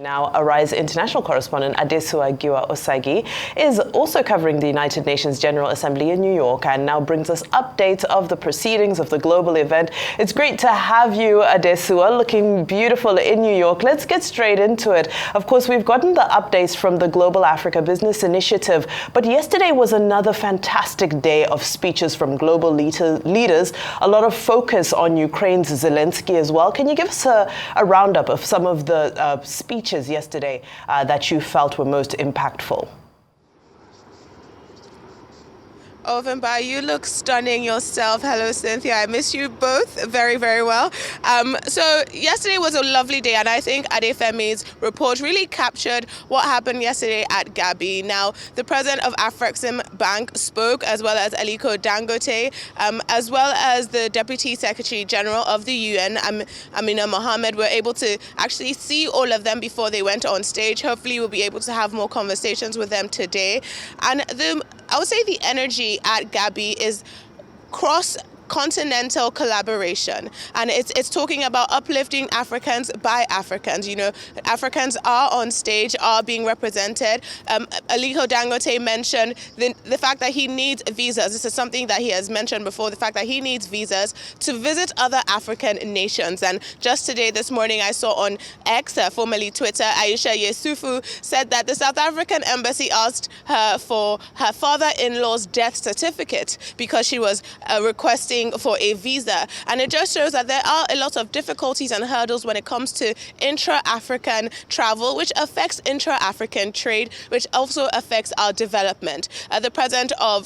Now, Arise international correspondent Adesua Giwa-Osagi is also covering the United Nations General Assembly in New York and now brings us updates of the proceedings of the global event. It's great to have you, Adesua, looking beautiful in New York. Let's get straight into it. Of course, we've gotten the updates from the Global Africa Business Initiative, but yesterday was another fantastic day of speeches from global leaders, a lot of focus on Ukraine's Zelensky as well. Can you give us a roundup of some of the speeches yesterday that you felt were most impactful? Ovemba, you look stunning yourself. Hello, Cynthia. I miss you both very, very well. So yesterday was a lovely day, and I think Adefemi's report really captured what happened yesterday at Gabi. Now, the president of Afrexim Bank spoke, as well as Aliko Dangote, as well as the Deputy Secretary General of the UN, Amina Mohammed, were able to actually see all of them before they went on stage. Hopefully, we'll be able to have more conversations with them today. And I would say the energy at Gabi is cross-continental collaboration, and it's talking about uplifting Africans by Africans. You know, Africans are on stage, are being represented. Aliko Dangote mentioned the fact that he needs visas. This is something that he has mentioned before, the fact that he needs visas to visit other African nations. And just today, this morning, I saw on X, formerly Twitter, Aisha Yesufu said that the South African embassy asked her for her father-in-law's death certificate because she was requesting for a visa. And it just shows that there are a lot of difficulties and hurdles when it comes to intra-African travel, which affects intra-African trade, which also affects our development. The president of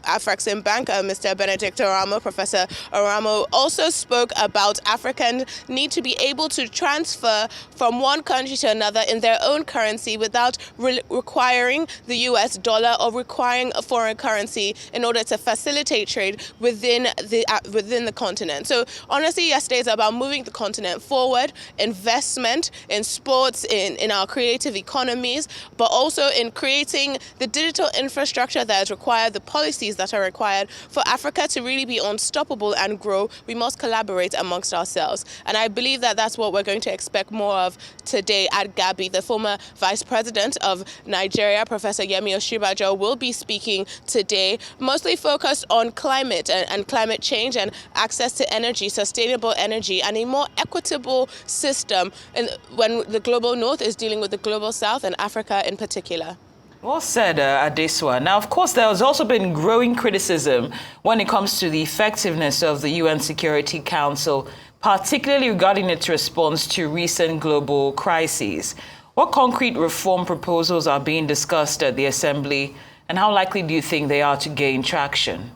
Afrexim Bank, Mr. Benedict Oramo, Professor Oramo, also spoke about Africans need to be able to transfer from one country to another in their own currency without requiring the US dollar or requiring a foreign currency in order to facilitate trade within the continent. So honestly, yesterday is about moving the continent forward, investment in sports, in our creative economies, but also in creating the digital infrastructure that is required, the policies that are required for Africa to really be unstoppable and grow. We must collaborate amongst ourselves. And I believe that that's what we're going to expect more of today at Gabi. The former Vice President of Nigeria, Professor Yemi Osinbajo, will be speaking today, mostly focused on climate and climate change and access to energy, sustainable energy, and a more equitable system when the global north is dealing with the global south and Africa in particular. Well said, Adesua. Now, of course, there has also been growing criticism when it comes to the effectiveness of the UN Security Council, particularly regarding its response to recent global crises. What concrete reform proposals are being discussed at the Assembly, and how likely do you think they are to gain traction?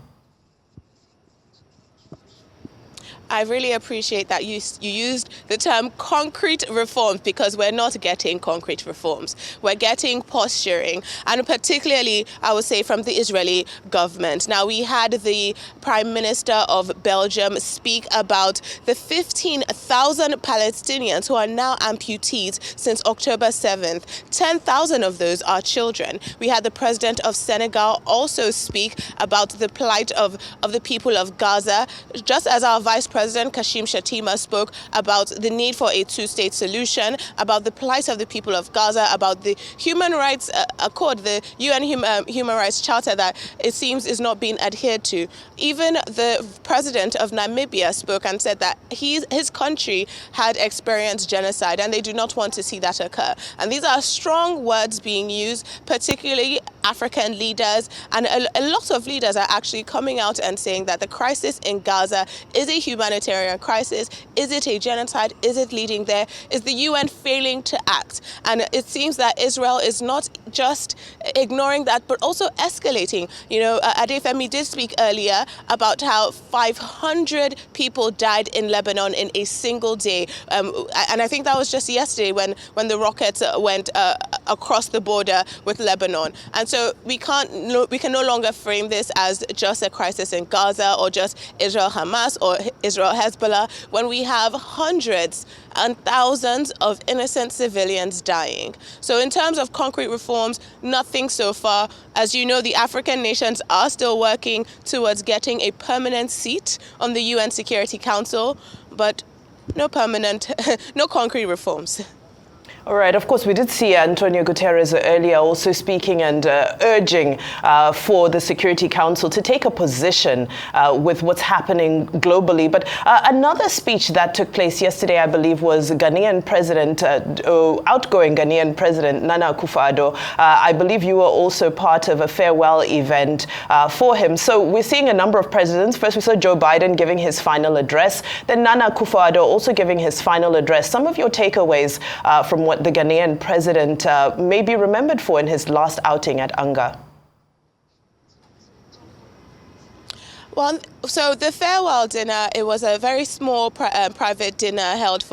I really appreciate that you used the term concrete reforms, because we're not getting concrete reforms. We're getting posturing, and particularly, I would say, from the Israeli government. Now, we had the Prime Minister of Belgium speak about the 15,000 Palestinians who are now amputees since October 7th. 10,000 of those are children. We had the President of Senegal also speak about the plight of the people of Gaza, just as our Vice President Kashim Shettima spoke about the need for a two-state solution, about the plight of the people of Gaza, about the Human Rights Accord, the UN Human Rights Charter that it seems is not being adhered to. Even the President of Namibia spoke and said that his country had experienced genocide and they do not want to see that occur. And these are strong words being used, particularly African leaders, and a lot of leaders are actually coming out and saying that the crisis in Gaza is a humanitarian crisis. Is it a genocide? Is it leading there? Is the UN failing to act? And it seems that Israel is not just ignoring that, but also escalating. You know, Adefemi did speak earlier about how 500 people died in Lebanon in a single day. And I think that was just yesterday when the rockets went across the border with Lebanon. And so we can no longer frame this as just a crisis in Gaza or just Israel-Hamas or Israel-Hezbollah, when we have hundreds and thousands of innocent civilians dying. So in terms of concrete reforms, nothing so far. As you know, the African nations are still working towards getting a permanent seat on the UN Security Council, but no concrete reforms. All right. Of course, we did see Antonio Guterres earlier also speaking and urging for the Security Council to take a position with what's happening globally. But another speech that took place yesterday, I believe, was Ghanaian President, outgoing Ghanaian President Nana Akufo-Addo. I believe you were also part of a farewell event for him. So we're seeing a number of presidents. First, we saw Joe Biden giving his final address. Then Nana Akufo-Addo also giving his final address. Some of your takeaways from what the Ghanaian president may be remembered for in his last outing at UNGA? Well, so the farewell dinner, it was a very small private dinner held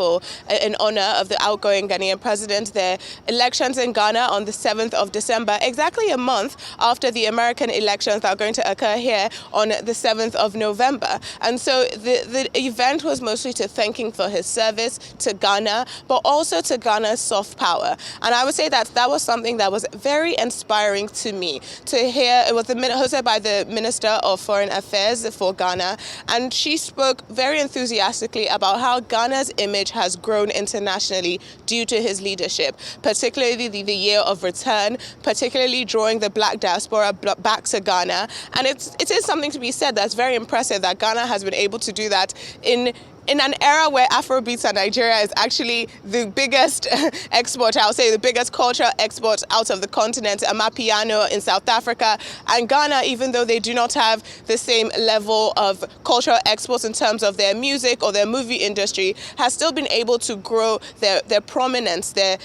in honor of the outgoing Ghanaian president. The elections in Ghana on the 7th of December, exactly a month after the American elections that are going to occur here on the 7th of November. And so the event was mostly to thank him for his service to Ghana, but also to Ghana's soft power. And I would say that was something that was very inspiring to me to hear. It was hosted by the Minister of Foreign Affairs for Ghana, and she spoke very enthusiastically about how Ghana's image has grown internationally due to his leadership, particularly the year of return, particularly drawing the black diaspora back to Ghana. And it is something to be said that's very impressive that Ghana has been able to do that in an era where Afrobeats and Nigeria is actually the biggest export, I would say the biggest cultural export out of the continent, Amapiano in South Africa, and Ghana, even though they do not have the same level of cultural exports in terms of their music or their movie industry, has still been able to grow their prominence, their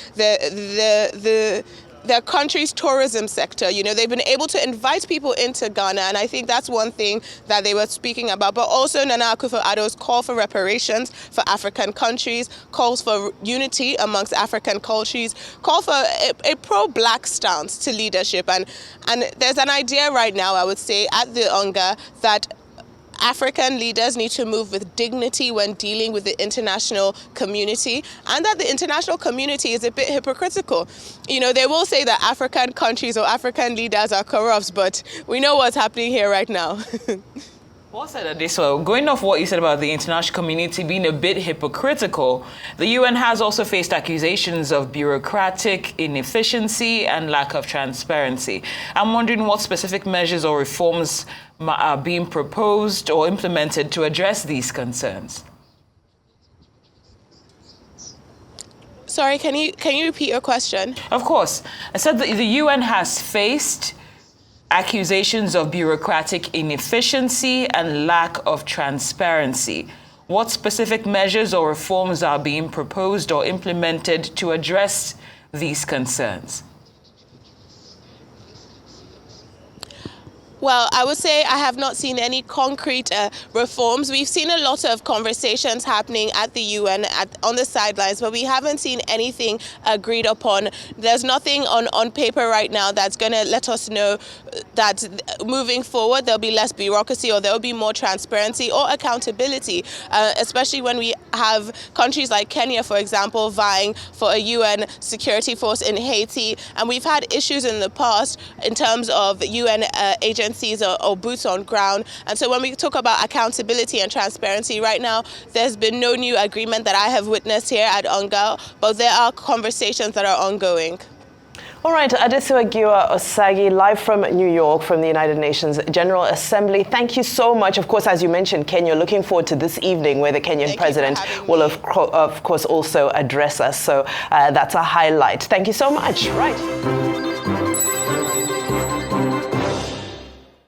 country's tourism sector. You know, they've been able to invite people into Ghana, and I think that's one thing that they were speaking about. But also Nana Akufo-Addo's call for reparations for African countries, calls for unity amongst African countries, call for a pro-black stance to leadership. And there's an idea right now, I would say, at the UNGA that African leaders need to move with dignity when dealing with the international community, and that the international community is a bit hypocritical. You know, they will say that African countries or African leaders are corrupt, but we know what's happening here right now. Well said, Adesowa. Going off what you said about the international community being a bit hypocritical, the UN has also faced accusations of bureaucratic inefficiency and lack of transparency. I'm wondering what specific measures or reforms are being proposed or implemented to address these concerns. Sorry, can you repeat your question? Of course. I said that the UN has faced accusations of bureaucratic inefficiency and lack of transparency. What specific measures or reforms are being proposed or implemented to address these concerns? Well, I would say I have not seen any concrete reforms. We've seen a lot of conversations happening at the UN on the sidelines, but we haven't seen anything agreed upon. There's nothing on paper right now that's going to let us know that moving forward there'll be less bureaucracy or there'll be more transparency or accountability, especially when we have countries like Kenya, for example, vying for a UN security force in Haiti. And we've had issues in the past in terms of UN agencies or boots on ground. And so when we talk about accountability and transparency, right now, there's been no new agreement that I have witnessed here at UNGA, but there are conversations that are ongoing. All right, Adesowa Osagi, live from New York, from the United Nations General Assembly. Thank you so much. Of course, as you mentioned, Kenya, looking forward to this evening where the Kenyan president will, of course, also address us. So that's a highlight. Thank you so much. Right.